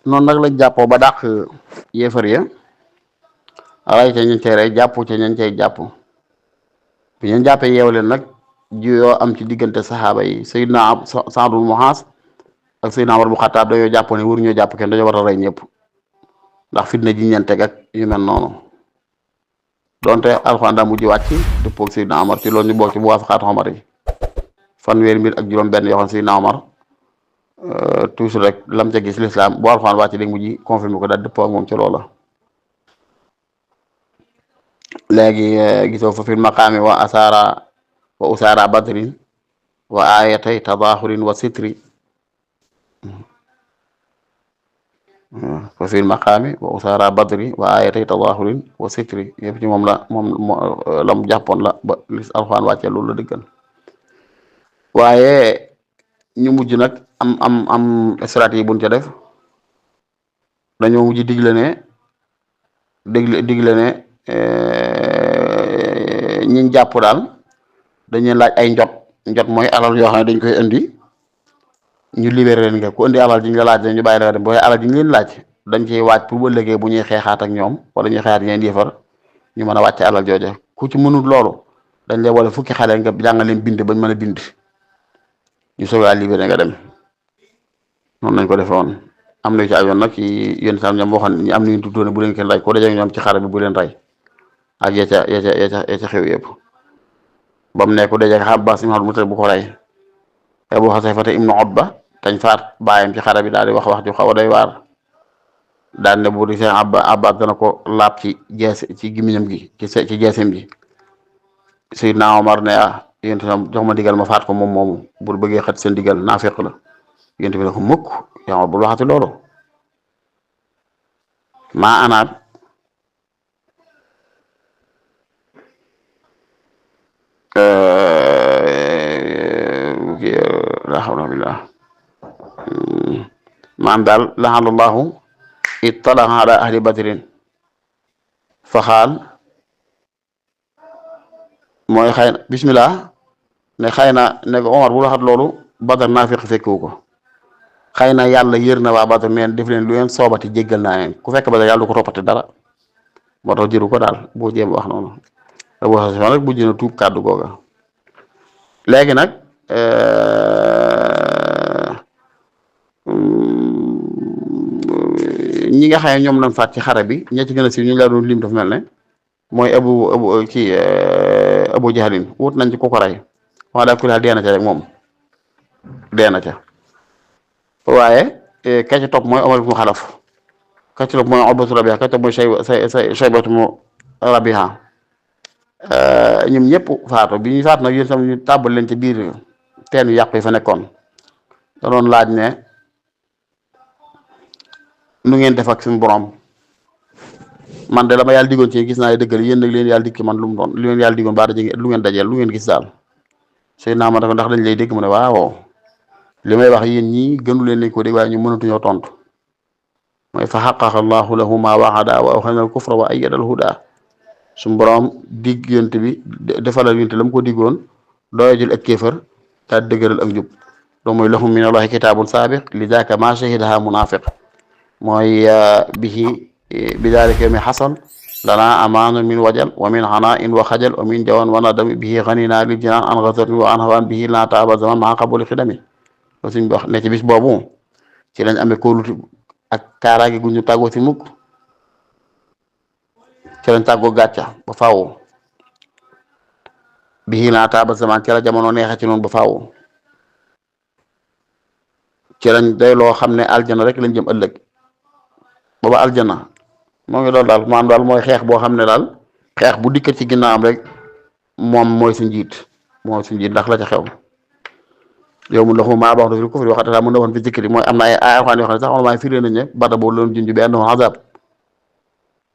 noonu nag lañ jàppoo ba dàq yéefar ya ray ca ñañ cay rey jàpp ca ñañ cay jàpp bi ñu jàppee yeew leen nag juyoo am ci diggante saxaaba yi Seydina Saad ibn Muaaz ak Seydina Umar bu Xattaab dañoo jàppoon ne waruñoo jàpp kenn dañoo war a rey ñëpp ndax fitna ji ñeen teg ak yu mel noonu donte alxuraan daa mujj wàcc dëppoog Seydina Umar ci loolu ñu bokk ci bu waafaqaatu Umar yi fanweeri mbir ak juróom-benn yoo xam Seydina Umar toujours rek lam ca gis lislaam bu alxuraan wàcc léegi mujj confirmé ko daal dëppoo ak moom ci loola. léegi gisoo fa fil maqaami wa usaara badrin wa ayatay tadaaxurin wa sitri fa fil maqaami wa usaara badri wa ayatay tadaaxurin wa sitri yëpp ci moom la mu jàppoon la ba lis alxuraan wàccee loolu la dëggal waaye ñu mujj nag am stratégie buñ ca def dañoo mujj digle ne ñiñ jàpp daal dañuy laaj ay njot mooy alal yoo xam ne dañ koy indi ñu libéré leen nga ku indi alal ji ñu la laaj ñu bàyyi la nga dem booy alal ji ñu leen laaj dañ ciy waaj pour bu ëllëgee bu ñuy xeexaat ak ñoom wala ñuy xeexaat ñeen yëfar ñu mën a wàcce alal jooje ku ci mënul loolu dañ lay wala fukki xale nga jàngal leen bind bañ mën a bind ñu soog a libéré nga dem noonu lañ ko defee woon am na ci ayoon nag ci yenn saa ñoom waxoon ñu am nañu tuddoon bu leen kenn rey ko daje ñoom ci xare bi bu leen rey ak ya ca xew yëpp ba mu nekk daje Abbaas ibn Abdul Mutalib bu ko rey Abu Xasayfata ibnu Utba tañ faat baayam ci xare bi daal di wax ju xaw a doy waar daan ne bu di seen Abbaas dana ko laab ci ci gimiñam gi ci jeesem gi Seydina Omar ne yéen itam jox ma digal ma faat ko moom moomu bu bëggee xat seen digal naafeq la yéen bi ne ko mukk yaa bul waxati loolu maa anaat la hawla billah maam daal laxalallahu ittalaha ala ahli badrin fa xaal mooy xëy na bismillah ne xëy na ne ko Omar bu waxat loolu Badar naafiq fekkiwu ko xëy na yàlla yër na waa Badar neen def leen lu leen soobati jéggal naa leen ku fekk Badar yàlla du ko toppati dara moo tax jëru ko daal boo jéem wax noonu Abu Xasaan rek bu jëna tuub kàddu googa léegi nag ñi nga xam ne ñoom lañ faat ci xare bi ña ci gën a siiw ñu la doon lim dafa mel ne mooy Abu Jahlin wut nañ ci ku ko rey wax daal ku daal dee na ca rek moom dee na ca waaye ka ci topp mooy Omar ibnu Xalaf ka ci topp mooy Utbatu Rabiha ka ci topp mooy Shaybatu mu Rabiha ñoom ñëpp faatu bi ñu faatu nag yéen tam ñu tàbbal leen ci biir teen yu yàqu yi fa nekkoon da doon laaj ne nu ngeen def ak suñu borom man de la ma yàlla diggoon ci gis naa ne dëggal yéen nag leen yàlla dikki man lu mu doon lu leen yàlla diggoon ba daje lu ngeen dajeel lu ngeen gis daal sëy naa ma dafa ndax dañ lay dégg mu ne waaw li may wax yéen ñii gënu leen lañ ko dégg waaye ñu mënatuñoo tontu mooy fa xaqaqa allahu lahu ma waxada wa awxana al kufra wa ayyada al huda suñu borom digg yonte bi defalal yonte la mu ko diggoon dooy jël ak kéefar daa dëgëral ak njub loolu mooy lahum min allahi kitaabun saabiq li daaka ma shahidaha munafiq mooy bihi bi daalika yawmi xasan lana amaanu min wajal wa min xana in wa xajal wa min jawan wa nadami bihi xanina lil jinaan an gazatin wa an hawaan bihi lana taaba zaman maa qabuli xidami loolu suñ wax ne ci bis boobu ci lañ amee kóoluti ak kaaraange gu ñu tàggoo si mukk ci lañ tàggoo gàcca ba faaw bihi lana taaba zaman ci la jamono neexe ci noonu ba faaw ci lañ day loo xam ne aljana rek lañ jëm ëllëg booba aljana moo ngi loolu daal maanaam daal mooy xeex boo xam ne daal xeex bu dikkat ci ginnaawam rek moom mooy su njiit ndax la ca xew yow mun laxu maa baxdu fil kufri waxata mun na woon fi zikri mooy am na ay alxuraan yoo xam ne sax on firé nañ ne bada boobu loolu junj bi annahu azab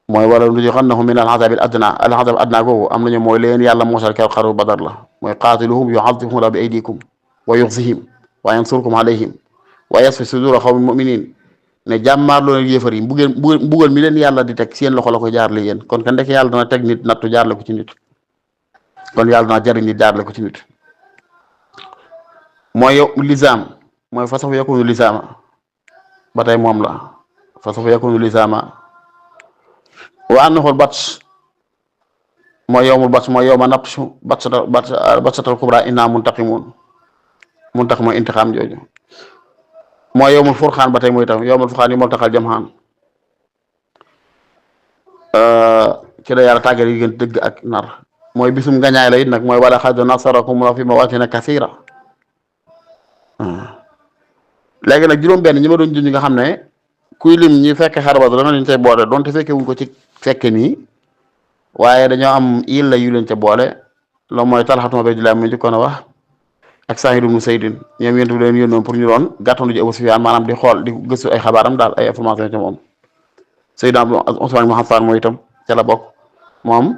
mooy wala lu ñu xam ne min al azabil adna googu am nañu mooy leen yàlla mosal keroog xaru badar la mooy qaatiluhum yu'adhibhum la bi aydikum wa yukhzihim wa yansurkum alayhim wa yasfi sudura qawmin mu'minin ne jàmmaar loolu yéefar yi mbugal mi leen yàlla di teg seen loxo la ko jaarle yéen kon kan ndek yàlla dana teg nit nattu jaarle ko ci nit kon yàlla dana jariñ nit jaarle ko ci nit mooy yow lisaam mooy fa sax yakunu lisaama ba tey moom la fa sawfa yakunu lisama wa annahu bats mooy yowmul bats mooy yowma nabshu batsatal kubra inna muntaqimun muntaqim mooy intixaam jooju mooy yowmul furxaan ba tey mooy tam yowmul furxaan yi moo taxal jamxaan ci la yàlla tàggat yi gën dëgg ak nar mooy bisum ngañaay la it nag mooy wala xad nasarakum fi mawaatina kasira léegi nag juróom-benn ñi ma doon junj nga xam ne kuy lim ñi fekke xare Badar dana leen cay boole donte fekke wuñ ko ci fekke nii waaye dañoo am il la yu leen ca boole loolu mooy Talxatu Ubaydillah mu njëkkoon a wax ak Saïd ibnu Saydin ñoom yéen leen yónnoon pour ñu doon gàttandu ji Abu Sufyaan maanaam di xool di gëstu ay xabaaram daal ay information ca moom Sayyidina Usmaan ibnu Affaan mooy itam ca la bokk moom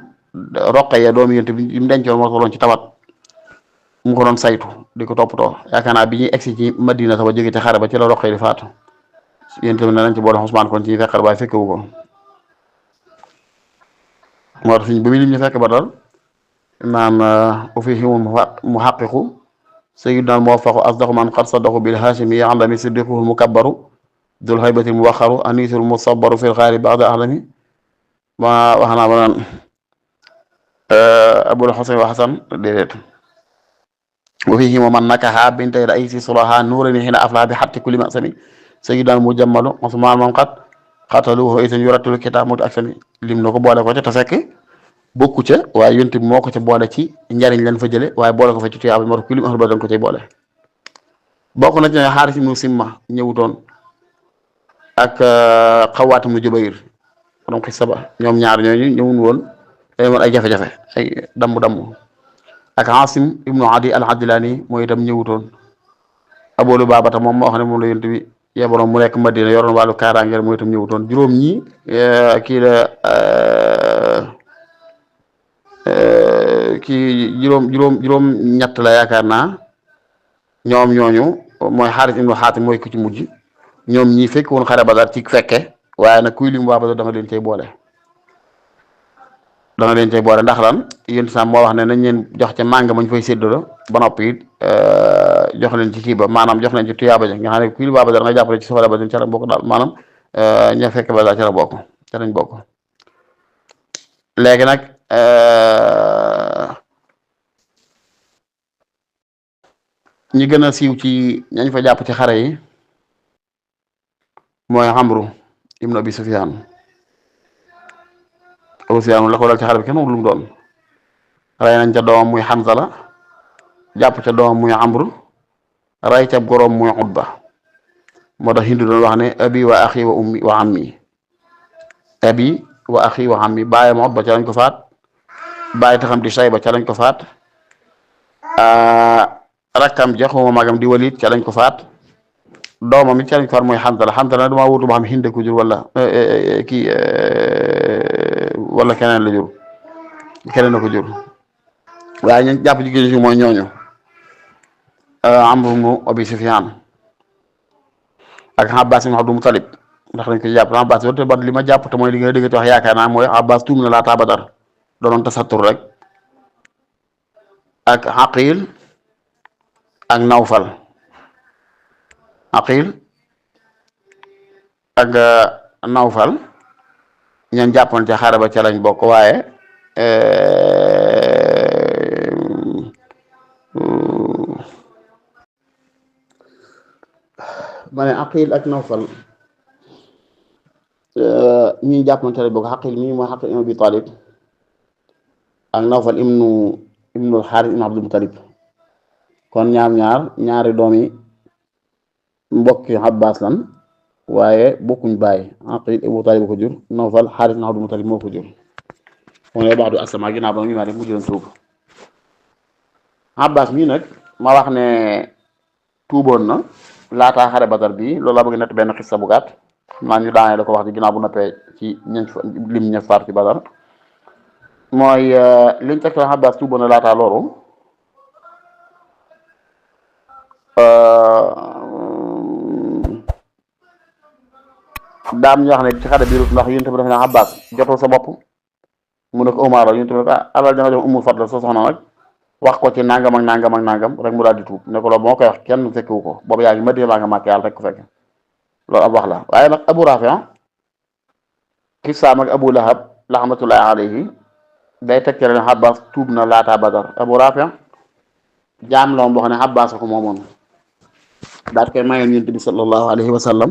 Roqaya doomu yént bi mu dencoon moo tolloon ci tawat mu ko doon saytu di ko toppatoo yaakaar naa bi ñuy egsi ci Madina sax ba jóge ci xare ba ci la Roqaya di faatu yéen tamit ne nañ ci boole Usmaan kon ci ñi fekk waaye fekkewu ko moo tax ba muy lim ñu fekk Badar naan ufihimul muhaqqiqu sayyiduna al-muwaffaqu asdaqu man qad saddaqu bil hashimi ya'lami siddiquhu mukabbaru dul haybatil muwaqaru anisul musabbaru fil xaari ba'da ahlami ma wax naa ba naan Abul Husayn wa Hasan déedéet wa fihim man nakaha bintay raisi sulaha nurani hina afla bi hatti kulli masami sayyiduna mujammalu Usmaan man qad qataluhu itam yuratul kitab mut ak sami lim na ko boole ko ca te fekk bokku ca waaye yonent bi moo ko ca boole ci njariñ lañ fa jële waaye boole ko fa ci tuyaaba moo tax ku lim ahlu badar ko cay boole bokk na ci Xaaris ibnu Simma ñëwutoon ak Xawaat ibnu Jubayr borom xissa ba ñoom ñaar ñooñu ñëwun woon dañu woon ay jafe-jafe ay damm ak Asim ibnu Adi al-Adlani mooy itam ñëwutoon Abu Lubaabata moom moo wax ne moom la yonent bi yeboroon mu nekk Madina yoroon wàllu kaaraange mooy itam ñëwutoon juróom ñi kii la kii juróom ñett la yaakaar naa ñoom ñooñu mooy Xaaris ibnu Xaatim mooy ku ci mujj ñoom ñii fekk woon xare Badar ci fekke waaye nag kuy lim waa Badar da nga leen cay boole ndax lan yéen sam moo wax ne nañ leen jox ca màng mañ fay séddalo ba noppi it jox leen ci kii ba maanaam jox leen ci tuyaaba ja nga xam ne kuy lim waa Badar nga jàppale ci safara Badar ca la bokk daal maanaam ña fekk Badar ca la bokk ca lañ bokk léegi nag ñi gën a siiw ci ñañ fa jàpp ci xare yi mooy Amru ibnu Abi Sufyaan Abu Sufyaan la ko dal ci xare bi kenn lu mu doon rey nañ ca doomam muy Hanzala jàpp ca doomam muy Amru rey ca goroom muy Utba moo tax Hindu doon wax ne abi wa axi wa ummi wa ammi abi wa axi wa ammi bàyyam Utba ca lañ ko faat bàyyi taxam di Sayba ca lañ ko faat rakkam ja xuma magam di Walid ca lañ ko faat doomam it ca lañ ko faat mooy Hanzala dama wutu ba xam Hind ko jur wala kii wala keneen la jur keneen la ko jur waaye ñu jàpp jigéen si mooy ñooñu Amru mu Abi Sufyaan ak Abbas ibn Abdul Mutalib ndax dañ koy jàpp Abbas te ba li ma jàpp te mooy li nga dégg te wax yaakaar naa mooy Abbas tuum na laataa Badar doonoon tasattur rek ak Aqil ak Nawfal Aqil ak Nawfal ñeen jàppoon ca xare ba ca lañ bokk waaye ma ne Aqil ak Nawfal ñi jàppoon ca lañ bokk Aqil mii mooy Aqil ibn Abi Talib ak Nawfal ibnu Xaaris ibnu Abdul Mutalib kon ñaari doomi mbokki Abbas lan waaye bokkuñ bàyyi Aqil Abu Talib ko jur Nawfal Xaaris ibnu Abdul Mutalib moo ko jur moom lay wax du asama ginnaaw ba ñu ma def mu jëloon tuub Abbas mii nag ma wax ne tuuboon na laataa xare Badar bi loolu laa bëgg nett benn xissa bu gàtt xam naa ñu daanee la ko wax ci ginnaaw bu noppee ci lim ña faar ci Badar mooy liñ teg toon Abbas tuuboon na laataa loolu daam ñoo xam ne ci xare bi ndax yéen tamit dafa ne Abbas jotoo sa bopp mu ne ko Omar la yéen tamit alal danga jox Ummul Fadl sa soxna nag wax ko ci nangam ak nangam ak nangam rek mu daal di tuub ne ko loolu moo koy wax kenn fekkewu ko boobu yaa ngi Madina baa nga màkk yàlla rek ko fekk loolu ab wax la waaye nag Abu Rafi xisaam ak Abu Lahab laxmatullahi alayhi day tegtale ne Abbas tuub na laata Badar. Abu Rafi jaam la woon boo xam ne Abbas ko moomoon daal koy mayoon Yonent bi sallallahu alayhi wa sallam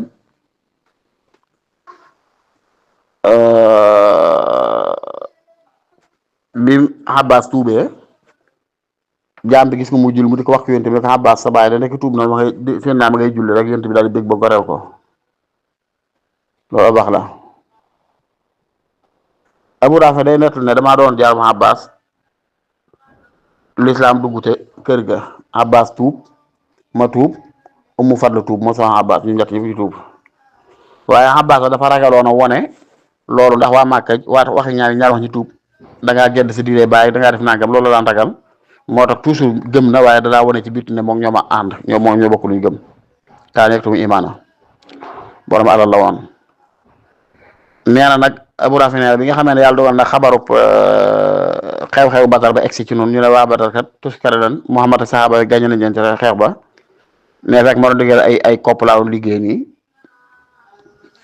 bi Abbas tuubee jaam bi gis ko mu jul mu di ko wax ko Yonent bi ne ko Abbas sa baay da nekk tuub na ma ngay seen naa ma ngay julli rek Yonent bi daal di bég ba gorew ko loolu wax la. Abu Rafi day nettal ne damaa doon jaar ma Abbas lislaam duggute kër ga Abbas tuub ma tuub Ummu Fadl tuub moo sama Abbas ñu ñett ñëpp ci tuub waaye Abbas dafa ragaloon a wone loolu ndax waa Màkka waxi ñaar wax ñu tuub da ngaa gedd si diine bàyyi da ngaa def nangam loolu daan ragal moo tax toujours gëm na waaye danaa wone ci biir ne moom ñoo ma ànd moom ñoo bokk luñ gëm kaa nekk tumu imaana borom alal la woon. nee na nag Abu Rafi nee na bi nga xamee ne yàlla dogal na xabarub xew-xew Badar ba egsi ci noonu ñu ne waa Badar kat tuskare leen Muhammad ak saxaaba gañe nañ leen ci xeex ba ne rek ma doon liggéey ay kopp laa doon liggéey nii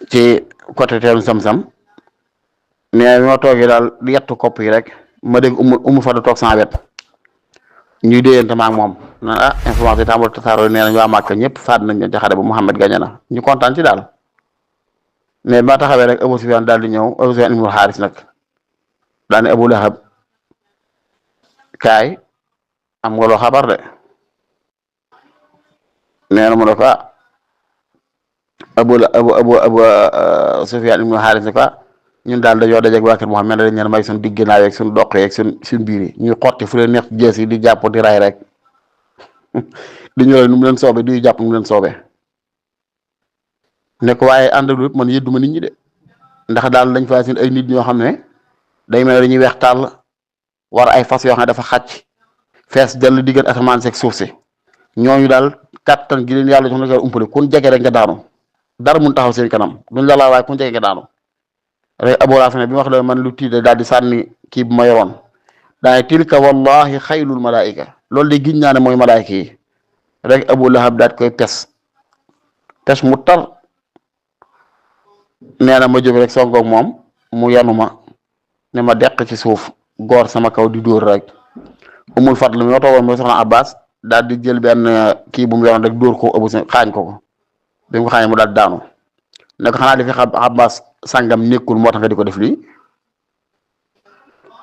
ci côté teelu sam-sam mais bi ma toogee daal di yettu kopp yi rek ma dégg umu fa du toog sama wet ñuy déyante ma ak moom naan information yi tàmbali tasaaroo nee nañ waa Màkka ñëpp faat nañ leen ci xare ba Muhammad gañe na ñu kontaan ci daal mais ba taxawee rek Abu Sufyaan daal di ñëw Abu Sufyaan ibnu Xaaris nag daal ne Abu Lahab kaay am nga loo xabar de nee na mu ne ko Abu Sufyaan ibnu Xaaris ne ko ñun daal dañoo dajeeg waa kër Muhammad dañ leen may suñ digg naa yeeg suñ doq yeeg suñ biir yi ñuy xotti fu leen neex jees yi di jàpp di ray rek di ñëw nu mu leen soobee di jàpp nu mu leen soobee ne ko waaye ànd ak man yëdduma nit ñi de ndax daal dañ faa seen ay nit ñoo xam ne day mel dañuy weex tàll war ay fas yoo xam ne dafa xàcc fees dell diggal asamaan seeg suuf si ñooñu daal kàttan gi leen yàlla jox na ko umpale kun jege rek nga daanu dara mun taxaw seen kanam duñ la laa waaye kun jege nga daanu rek Abu Rafi ne bi ma wax la man lu tiide daal di sànni kii bu ma yoroon daane tilka wallahi xaylul malaayika loolu de giñ naa ne mooy malaayika yi rek Abu Lahab daal koy pes mu tar nee na ma jóg rek songoog moom mu yanu ma ne ma deq ci suuf góor sama kaw di dóor rek Umul Fadl mi ma toogoon mooy soxna Abbas daal di jël benn kii bu mu yoroon rek dóor ko Abu xaañ ko bi mu ko xaañee mu daal daanu ne ko xanaa di fi Abbas sàngam nekkul moo tax nga di ko def lii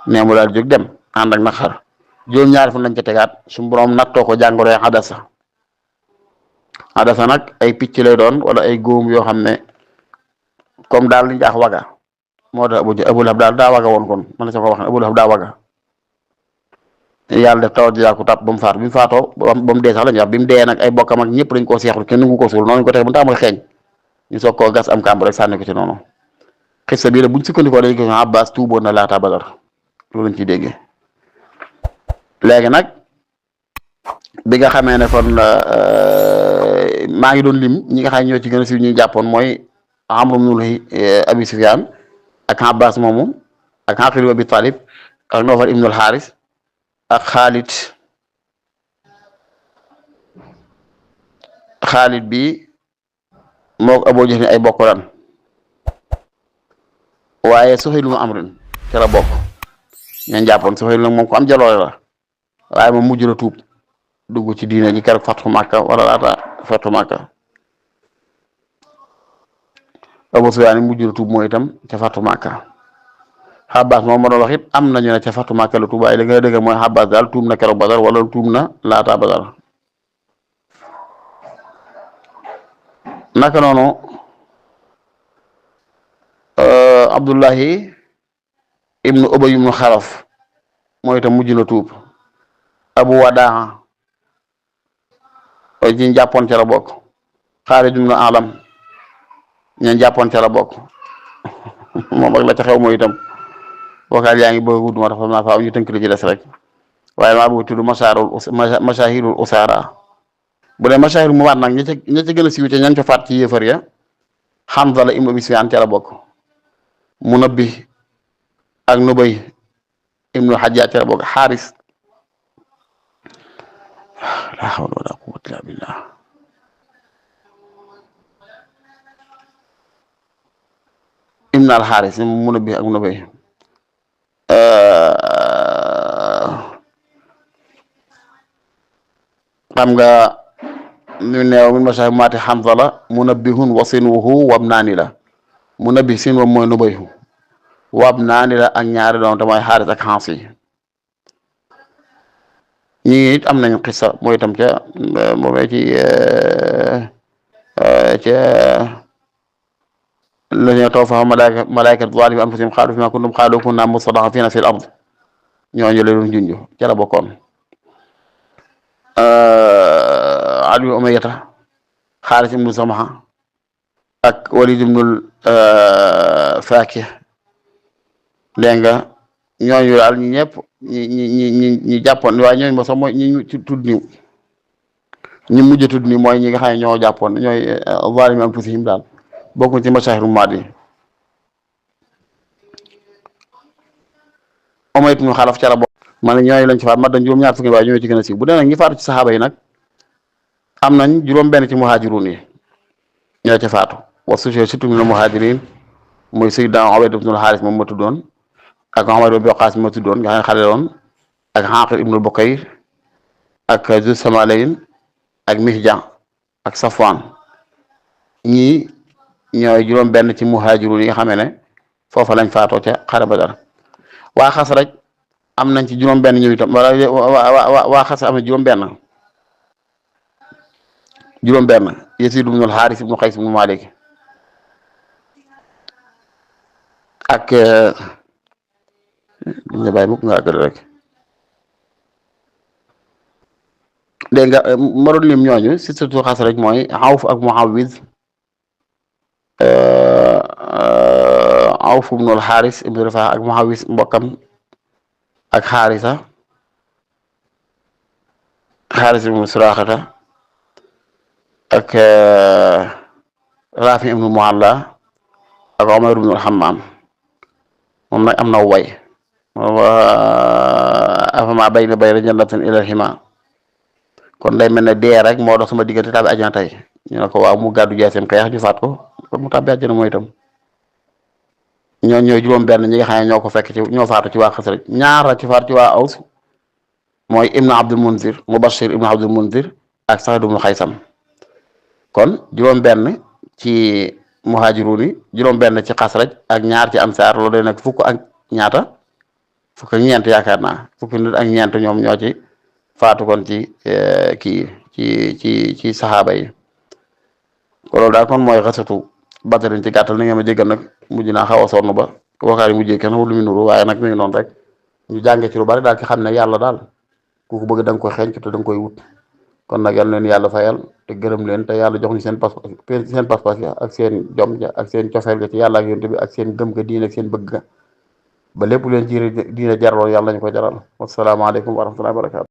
nee mu daal jóg dem ànd ak naqar juróom-ñaari fan lañ ca tegaat suñu borom nattoo ko jàngoro Hadasa nag ay picc lay doon wala ay góom yoo xam ne comme daal li ñu jaax waga moo tax Abu Lahab daal daa waga woon kon man la sa ko wax ne Abu Lahab daa waga yàlla def tawat yaa ko tàpp ba mu faatu bi mu faatoo ba mu dee sax la ñuy wax bi mu dee nag ay bokkam ak ñëpp dañ koo seexlu kenn nangu ko suul noonu ñu ko teg bu tàmbali xeeñ ñu soog koo gas am kàmb rek sànni ko ci noonu xissa bii la buñ sukkandikoo dañu ko Abbas tuuboon na laata Badar loolu lañ ciy déggee léegi nag bi nga xamee ne kon maa ngi doon lim ñi nga xam ñoo ci gën a siiw ñuy jàppoon mooy Amru ibnul Abi Sufyaan ak Abbas moomu ak Aqil ibn Abi Talib ak Nawfal ibnul Xaaris ak Xaalid bi moog Abu Jahl ay bokk lan waaye Suhayl ibn Amr ca la bokk ñeen jàppoon Suhayl nag moom ko am jaloore la waaye moom mujj la tuub dugg ci diine ji keroog Fathu Makka wala laata Fathu Makka Abu Sufyaan mujj la tuub mooy itam ca Fathu Makka Abbas moom ma doon wax it am nañu ne ca Fathu Makka la tuub waaye li nga dëgg mooy Abbas daal tuub na keroog Badar wala tuub na laata Badar naka noonu Abdullahi ibnu Ubay ibnu Xalaf mooy itam mujj na tuub Abu Wadaa ci jàppoon ca la bokk Xaalid ibnu Alam ñeen jàppoon ca la bokk moom ak la ca xew mooy itam vocal yaa ngi bëgg a gudd moo tax xam naa faaw ñu tënk li ci des rek waaye maa bëgg tudd masahirul usara bu dee masahir mu waat nag ña ca gën a siiw te ñan ca faat ci yéefar ya Hanzala ibnu Abi Sufyaan ca la bokk Munabbih ak Nubay ibnu Hajjaaj ca la bokk Xaaris la hawla wala quwwata illa billah ibn al xaaris Munabbih ak Munabbih xam nga ñu neew min masaay maati Hanzala Munabbihun wa sinwuhu wabnaani la Munabbih sin wa mooy Nubayhu wabnaani la ak ñaari doom te mooy xaaris ak xaas yi ñii it am nañ xissa mooy itam ca moomee ci ca الذين توفاهم ملائكة ظالمي أنفسهم قالوا فيما كنتم قالوا كنا مستضعفين في الأرض ñooñu la doon junj ca la bokkoon Ali Umayyata Xaaris ibnu Samaha ak Walid ibnul Faakih dégg nga ñooñu daal ñi ñëpp ñi jàppoon waaye ñooñu ba sax mooy ñi tudd ni ñi mujj tudd ni mooy ñi nga xam ne ñoo jàppoon ñooy zaalimi anfusihim daal bokkuñ ci masaahiru maadi Umayya ibnu Xalaf ca la bokk man ñooñu lañ ci faat mat dañ juróom-ñaar fukki waaye ñoo ci gën a siiw bu dee nag ñi faatu ci saxaaba yi nag am nañ juróom-benn ci muhaajiruun yi ñoo ca faatu wa sushee surtout ñu ne muhaajiriin muy Sayyidina Ubayd ibnul Xaaris moom ma tuddoon ak Umar ibn Waqaas ma tuddoon nga xam ne xale loon ak Xaaqil ibnul Bukayr ak Zu Samalayn ak Mihjan ak Safwaan ñii ñooy juróom-benn ci muhaajiruun yi nga xam ne foofa lañ faatoo ca xare Badar waa Xasraj am nañ ci juróom-benn ñu itam wala waa Xasraj am na juróom-benn Yasiid ibnul Xaaris ibnu Qays ibnu Maalik ak ñu bàyyi mukk nga àggale rek dégg nga ma doon lim ñooñu si surtout Xasraj mooy Awf ak Muawiz Awf ibnul Xaaris ibnu Rifaa ak Muawiz mbokkam ak Xaarisa ibnu Suraaxata ak Raafi ibnu Mualla ak Omar ibnu Hammaam moom nag am na way afama bayna jannatin ilal hima kon day mel ne dee rek moo dox sama diggante tàbbi àjjana tey ñu ne ko waaw mu gàddu jaaseem kayax ñu faat ko kon mu tàbbi àjjana mooy itam ñooy juróom-benn ñi nga xam ne ñoo ko fekk ci ñoo faatu ci waa Xasraj ñaar la ci faatu ci waa Aws mooy Ibnu Abdul Munzir Mubashir Ibnu Abdul Munzir ak Saïd ibnu Xaysam kon juróom-benn ci muhaajiruun yi juróom-benn ci Xasraj ak ñaar ci ansaar loolu day nag fukk ak ñaata fukk ak ñeent yaakaar naa fukki nit ak ñeent ñoom ñoo ci faatu kon ci kii ci saxaaba yi loolu daal kon mooy xasatu Badrin ci gàttal ni nga ma jéggal nag mujj naa xaw a sonn ba waxaar yi mujjee kenn lu mu nuru waaye nag mi ngi noonu rek ñu jàngee ci lu bari daal ci xam ne yàlla daal ku ko bëgg da nga koy xeeñc te da nga koy wut kon nag yal leen yàlla fayal te gërëm leen te yàlla jox ñu seen pas-pas ya ak seen jom ja ak seen cofeel ga ci yàlla ak yonent bi ak seen gëm ga diine ak seen bëgg ga ba lépp leen ci diine jaraloon yàlla ñu ko jaral wasalaamaaleykum wa rahmatullahi wa barakatu